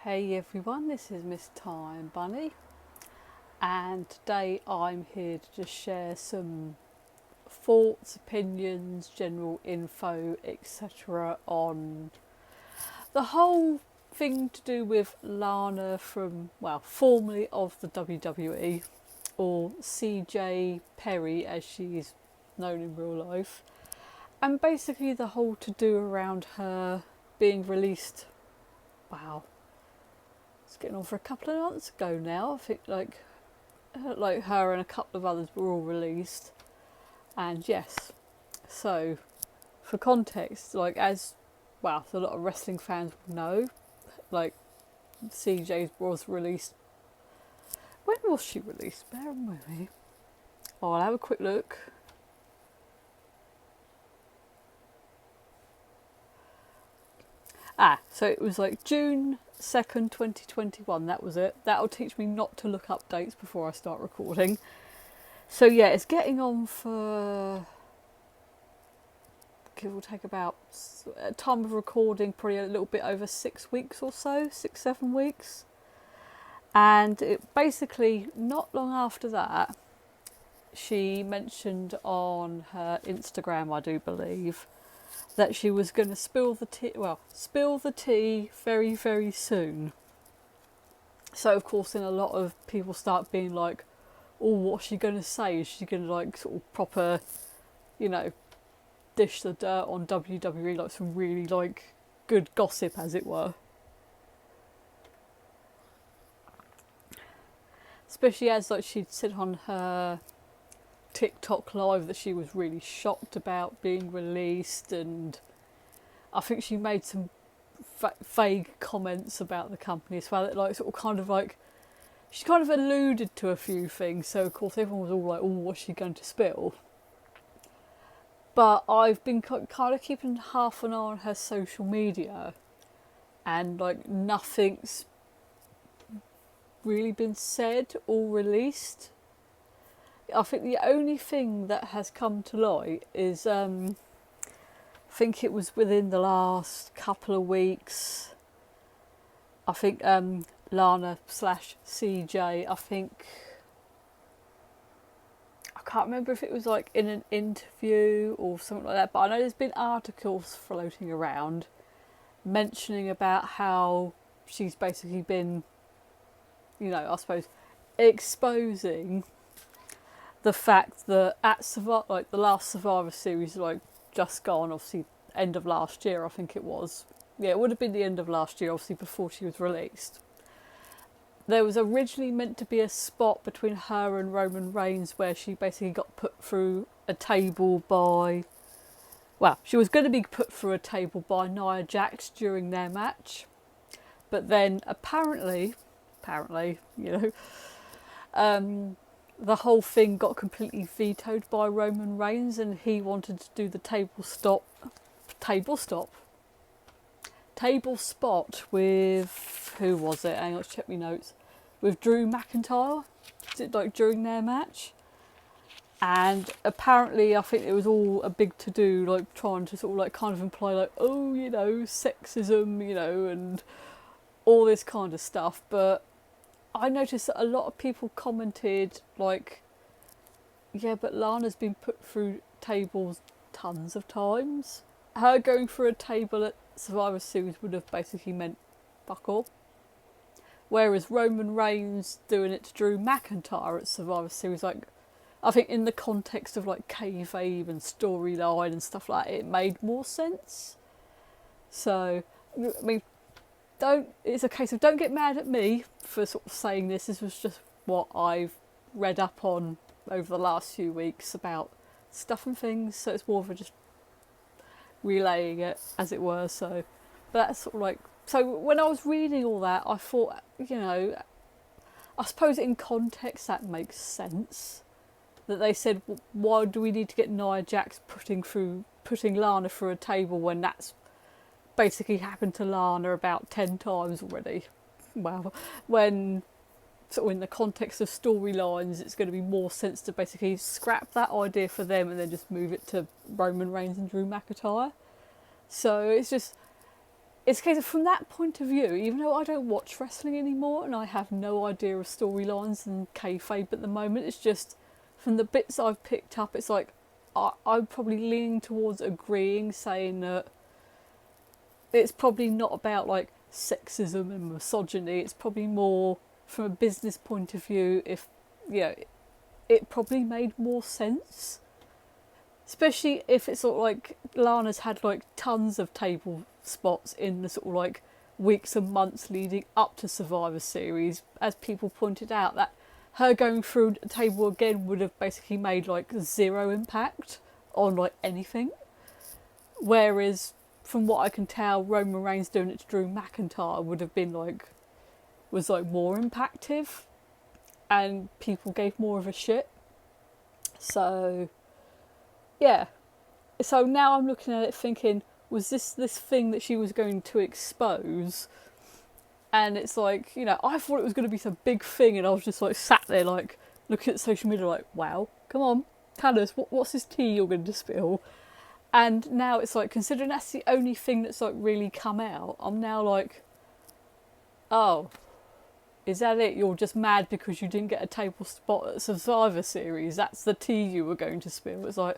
Hey everyone, this is Miss Time Bunny, and today I'm here to just share some thoughts, opinions, general info, etc. on the whole thing to do with Lana from, well, formerly of the WWE, or CJ Perry as she's known in real life, and basically the whole to do around her being released. Wow. It's getting on for a couple of months ago now. I think like her and a couple of others were all released. And yes, so for context, like as well, a lot of wrestling fans will know, like CJ was released. When was she released? Bear with me. Oh, I'll have a quick look. So it was like June 2nd, 2021. That was it. That'll teach me not to look up dates before I start recording. So yeah, it's getting on for, it will take about, at time of recording, probably a little bit over 6 weeks or so, 6-7 weeks. And it basically, not long after that, she mentioned on her Instagram, I do believe, that she was going to spill the tea very, very soon. So of course then a lot of people start being like, oh, what's she going to say? Is she going to like sort of proper, dish the dirt on WWE, like some really like good gossip, as it were? Especially as like she'd said on her TikTok live that she was really shocked about being released, and I think she made some vague comments about the company as well, that like sort of kind of like she kind of alluded to a few things, so of course everyone was all like, oh, what's she going to spill? But I've been kind of keeping half an eye on her social media, and like nothing's really been said or released. I think the only thing that has come to light is, I think it was within the last couple of weeks, I think Lana / CJ, I think, I can't remember if it was like in an interview or something like that, but I know there's been articles floating around mentioning about how she's basically been, I suppose, exposing the fact that at the last Survivor Series, like just gone, obviously end of last year, I think it was. Yeah, it would have been the end of last year, obviously before she was released. There was originally meant to be a spot between her and Roman Reigns where she basically got put through a table by, well, she was going to be put through a table by Nia Jax during their match. But then apparently, the whole thing got completely vetoed by Roman Reigns, and he wanted to do the table spot with, who was it? Hang on, let's check my notes. With Drew McIntyre, like during their match. And apparently I think it was all a big to-do, like trying to sort of like kind of imply like, oh, sexism, and all this kind of stuff. But I noticed that a lot of people commented like, yeah, but Lana's been put through tables tons of times. Her going through a table at Survivor Series would have basically meant fuck all. Whereas Roman Reigns doing it to Drew McIntyre at Survivor Series, like, I think in the context of like kayfabe and storyline and stuff like that, it made more sense. So, I mean, it's a case of don't get mad at me for sort of saying this. This was just what I've read up on over the last few weeks about stuff and things, so it's more of a just relaying it, as it were. So, but that's sort of like, so when I was reading all that, I thought, I suppose in context that makes sense, that they said, why do we need to get Nia Jax putting Lana through a table when that's basically happened to Lana about 10 times already? Well, when sort of in the context of storylines, it's going to be more sense to basically scrap that idea for them and then just move it to Roman Reigns and Drew McIntyre. So it's just, it's a case of, from that point of view, even though I don't watch wrestling anymore and I have no idea of storylines and kayfabe at the moment, it's just from the bits I've picked up, it's like I'm probably leaning towards agreeing, saying that it's probably not about like sexism and misogyny. It's probably more from a business point of view. If it probably made more sense, especially if it's sort of like Lana's had like tons of table spots in the sort of like weeks and months leading up to Survivor Series. As people pointed out, that her going through the table again would have basically made like zero impact on like anything, whereas from what I can tell, Roman Reigns doing it to Drew McIntyre would have been like, was like more impactful, and people gave more of a shit. So yeah, so now I'm looking at it thinking, was this thing that she was going to expose? And it's like, I thought it was going to be some big thing, and I was just like sat there like looking at social media like, wow, come on, tell us, what's this tea you're going to spill? And now it's like, considering that's the only thing that's like really come out, I'm now like, oh, is that it? You're just mad because you didn't get a table spot at Survivor Series? That's the tea you were going to spill? It's like,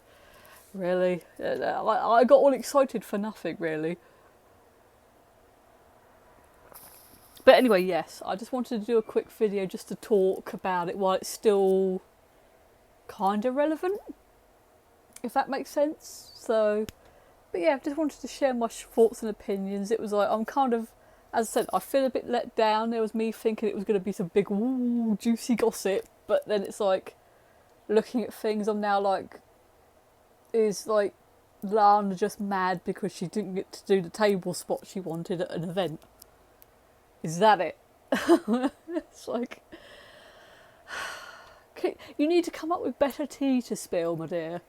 really? I got all excited for nothing, really. But anyway, yes, I just wanted to do a quick video just to talk about it while it's still kind of relevant, if that makes sense. So, but yeah, I just wanted to share my thoughts and opinions. It was like, I'm kind of, as I said, I feel a bit let down. There was me thinking it was going to be some big, ooh, juicy gossip, but then it's like, looking at things, I'm now like, is like Lana just mad because she didn't get to do the table spot she wanted at an event? Is that it? It's like, you need to come up with better tea to spill, my dear.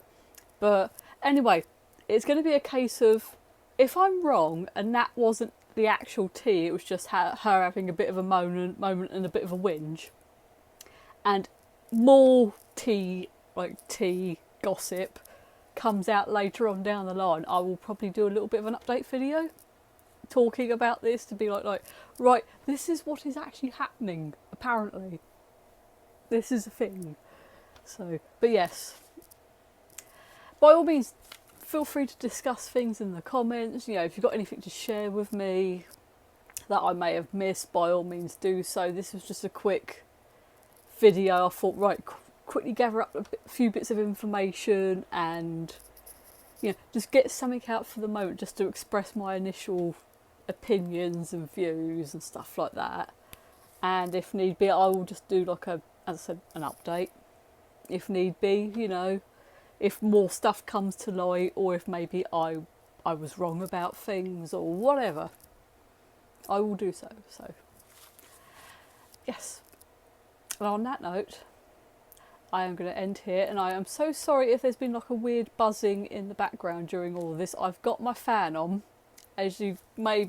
But anyway, it's going to be a case of, if I'm wrong and that wasn't the actual tea, it was just her having a bit of a moment and a bit of a whinge, and more tea gossip comes out later on down the line, I will probably do a little bit of an update video talking about this, to be like, right, this is what is actually happening, apparently. This is a thing. So, but yes, by all means, feel free to discuss things in the comments. If you've got anything to share with me that I may have missed, by all means do so. This was just a quick video. I thought, right, quickly gather up a few bits of information and just get something out for the moment, just to express my initial opinions and views and stuff like that. And if need be, I will just do like as I said, an update if need be, if more stuff comes to light, or if maybe I was wrong about things or whatever, I will do so. So yes, and on that note, I am going to end here, and I am so sorry if there's been like a weird buzzing in the background during all of this. I've got my fan on, as you may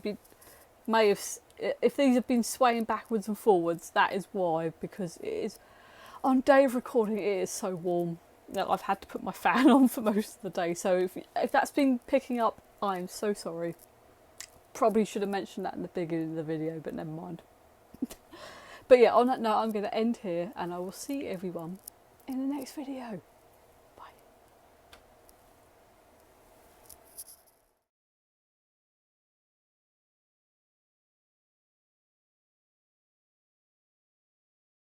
have, if these have been swaying backwards and forwards, that is why, because it is, on day of recording, it is so warm that I've had to put my fan on for most of the day. So if that's been picking up, I'm so sorry. Probably should have mentioned that in the beginning of the video, but never mind. But yeah, on that note, I'm going to end here, and I will see everyone in the next video.